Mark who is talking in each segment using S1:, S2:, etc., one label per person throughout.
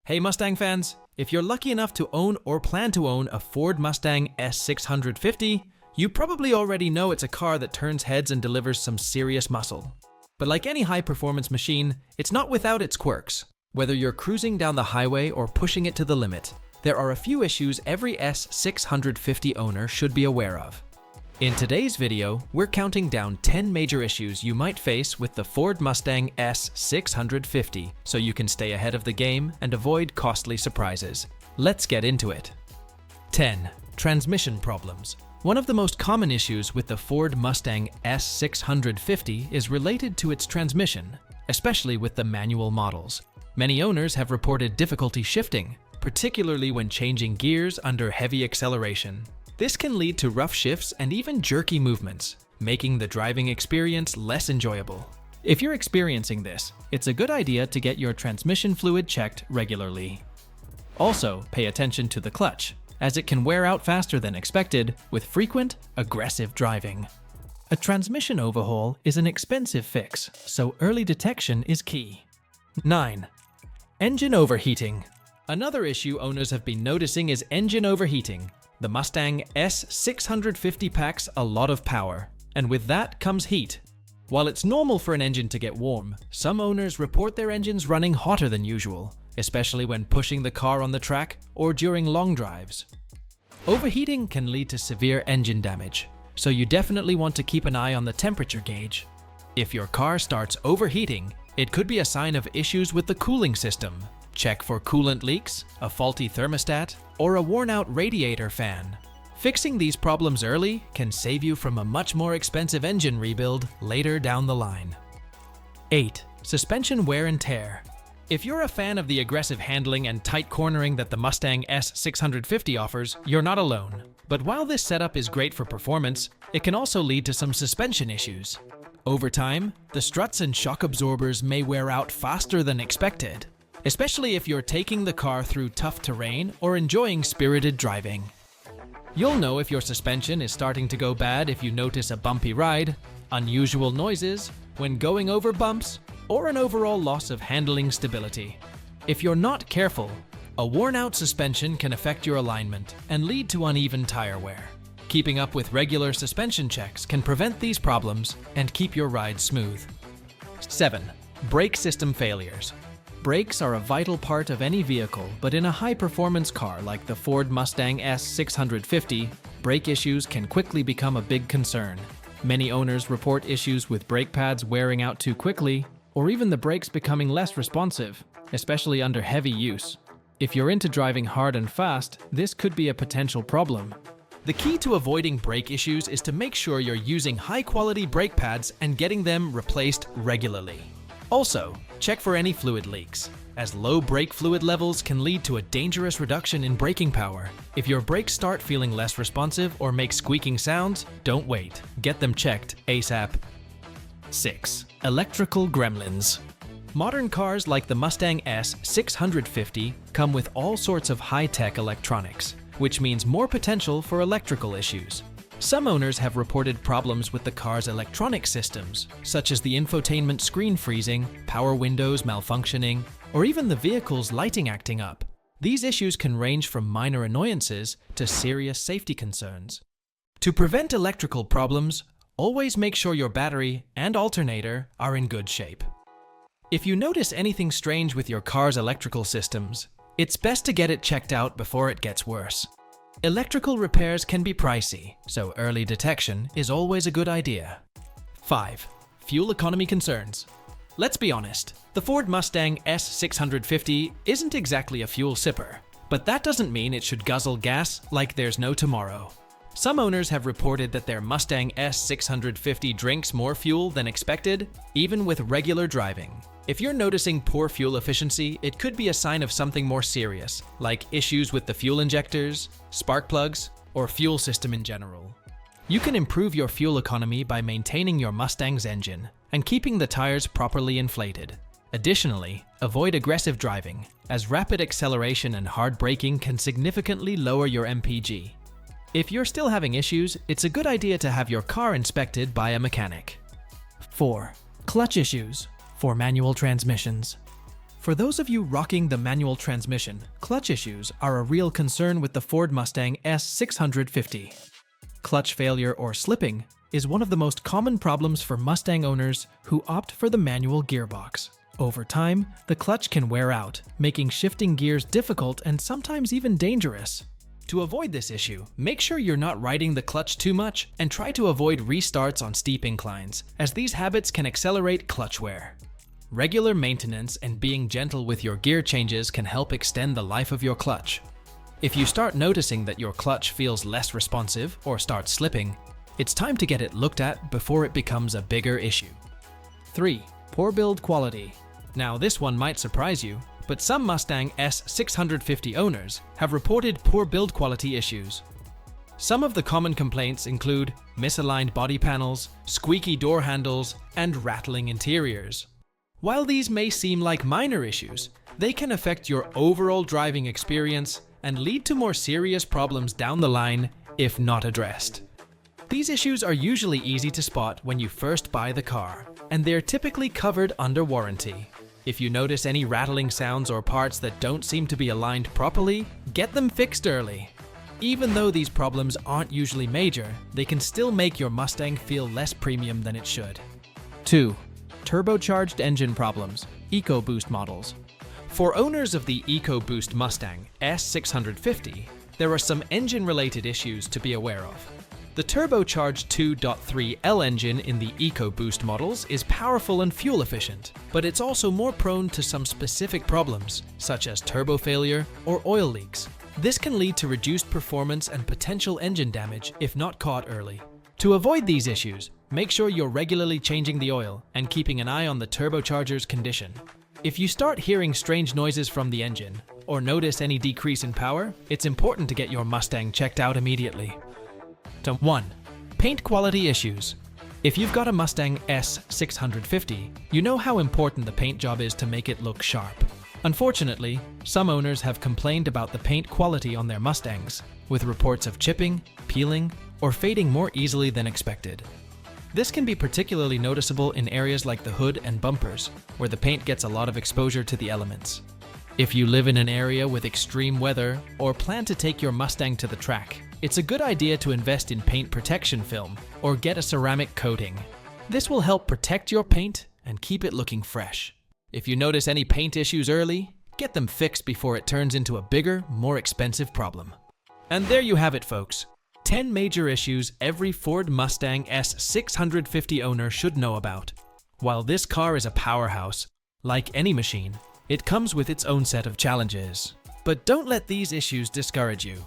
S1: Hey Mustang fans, if you're lucky enough to own or plan to own a Ford Mustang S650, you probably already know it's a car that turns heads and delivers some serious muscle. But like any high-performance machine, it's not without its quirks. Whether you're cruising down the highway or pushing it to the limit, there are a few issues every S650 owner should be aware of. In today's video, we're counting down 10 major issues you might face with the Ford Mustang S650 so you can stay ahead of the game and avoid costly surprises. Let's get into it. 10. Transmission problems. One of the most common issues with the Ford Mustang S650 is related to its transmission, especially with the manual models. Many owners have reported difficulty shifting, particularly when changing gears under heavy acceleration. This can lead to rough shifts and even jerky movements, making the driving experience less enjoyable. If you're experiencing this, it's a good idea to get your transmission fluid checked regularly. Also, pay attention to the clutch, as it can wear out faster than expected with frequent, aggressive driving. A transmission overhaul is an expensive fix, so early detection is key. 9. Engine overheating. Another issue owners have been noticing is engine overheating. The Mustang S650 packs a lot of power, and with that comes heat. While it's normal for an engine to get warm, some owners report their engines running hotter than usual, especially when pushing the car on the track or during long drives. Overheating can lead to severe engine damage, so you definitely want to keep an eye on the temperature gauge. If your car starts overheating, it could be a sign of issues with the cooling system. Check for coolant leaks, a faulty thermostat, or a worn-out radiator fan. Fixing these problems early can save you from a much more expensive engine rebuild later down the line. 8. Suspension wear and tear. If you're a fan of the aggressive handling and tight cornering that the Mustang S650 offers, you're not alone. But while this setup is great for performance, it can also lead to some suspension issues. Over time, the struts and shock absorbers may wear out faster than expected, especially if you're taking the car through tough terrain or enjoying spirited driving. You'll know if your suspension is starting to go bad if you notice a bumpy ride, unusual noises, when going over bumps, or an overall loss of handling stability. If you're not careful, a worn-out suspension can affect your alignment and lead to uneven tire wear. Keeping up with regular suspension checks can prevent these problems and keep your ride smooth. 7. Brake system failures. Brakes are a vital part of any vehicle, but in a high-performance car like the Ford Mustang S650, brake issues can quickly become a big concern. Many owners report issues with brake pads wearing out too quickly, or even the brakes becoming less responsive, especially under heavy use. If you're into driving hard and fast, this could be a potential problem. The key to avoiding brake issues is to make sure you're using high-quality brake pads and getting them replaced regularly. Also, check for any fluid leaks, as low brake fluid levels can lead to a dangerous reduction in braking power. If your brakes start feeling less responsive or make squeaking sounds, don't wait. Get them checked ASAP. 6. Electrical gremlins. Modern cars like the Mustang S650 come with all sorts of high-tech electronics, which means more potential for electrical issues. Some owners have reported problems with the car's electronic systems, such as the infotainment screen freezing, power windows malfunctioning, or even the vehicle's lighting acting up. These issues can range from minor annoyances to serious safety concerns. To prevent electrical problems, always make sure your battery and alternator are in good shape. If you notice anything strange with your car's electrical systems, it's best to get it checked out before it gets worse. Electrical repairs can be pricey, so early detection is always a good idea. 5. Fuel economy concerns. Let's be honest, the Ford Mustang S650 isn't exactly a fuel sipper, but that doesn't mean it should guzzle gas like there's no tomorrow. Some owners have reported that their Mustang S650 drinks more fuel than expected, even with regular driving. If you're noticing poor fuel efficiency, it could be a sign of something more serious, like issues with the fuel injectors, spark plugs, or fuel system in general. You can improve your fuel economy by maintaining your Mustang's engine and keeping the tires properly inflated. Additionally, avoid aggressive driving, as rapid acceleration and hard braking can significantly lower your MPG. If you're still having issues, it's a good idea to have your car inspected by a mechanic. 4. Clutch issues for manual transmissions. For those of you rocking the manual transmission, clutch issues are a real concern with the Ford Mustang S650. Clutch failure or slipping is one of the most common problems for Mustang owners who opt for the manual gearbox. Over time, the clutch can wear out, making shifting gears difficult and sometimes even dangerous. To avoid this issue, make sure you're not riding the clutch too much and try to avoid restarts on steep inclines, as these habits can accelerate clutch wear. Regular maintenance and being gentle with your gear changes can help extend the life of your clutch. If you start noticing that your clutch feels less responsive or starts slipping, it's time to get it looked at before it becomes a bigger issue. 3. Poor build quality. Now this one might surprise you, but some Mustang S650 owners have reported poor build quality issues. Some of the common complaints include misaligned body panels, squeaky door handles, and rattling interiors. While these may seem like minor issues, they can affect your overall driving experience and lead to more serious problems down the line if not addressed. These issues are usually easy to spot when you first buy the car, and they're typically covered under warranty. If you notice any rattling sounds or parts that don't seem to be aligned properly, get them fixed early. Even though these problems aren't usually major, they can still make your Mustang feel less premium than it should. 2. Turbocharged engine problems, EcoBoost models. For owners of the EcoBoost Mustang S650, there are some engine-related issues to be aware of. The turbocharged 2.3L engine in the EcoBoost models is powerful and fuel efficient, but it's also more prone to some specific problems, such as turbo failure or oil leaks. This can lead to reduced performance and potential engine damage if not caught early. To avoid these issues, make sure you're regularly changing the oil and keeping an eye on the turbocharger's condition. If you start hearing strange noises from the engine or notice any decrease in power, it's important to get your Mustang checked out immediately. 1. Paint quality issues. If you've got a Mustang S650, you know how important the paint job is to make it look sharp. Unfortunately, some owners have complained about the paint quality on their Mustangs, with reports of chipping, peeling, or fading more easily than expected. This can be particularly noticeable in areas like the hood and bumpers, where the paint gets a lot of exposure to the elements. If you live in an area with extreme weather or plan to take your Mustang to the track, it's a good idea to invest in paint protection film or get a ceramic coating. This will help protect your paint and keep it looking fresh. If you notice any paint issues early, get them fixed before it turns into a bigger, more expensive problem. And there you have it, folks. 10 major issues every Ford Mustang S650 owner should know about. While this car is a powerhouse, like any machine, it comes with its own set of challenges. But don't let these issues discourage you.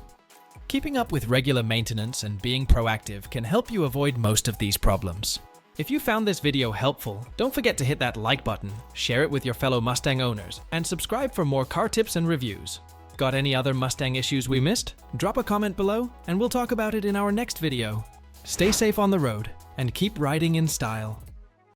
S1: Keeping up with regular maintenance and being proactive can help you avoid most of these problems. If you found this video helpful, don't forget to hit that like button, share it with your fellow Mustang owners, and subscribe for more car tips and reviews. Got any other Mustang issues we missed? Drop a comment below and we'll talk about it in our next video. Stay safe on the road and keep riding in style.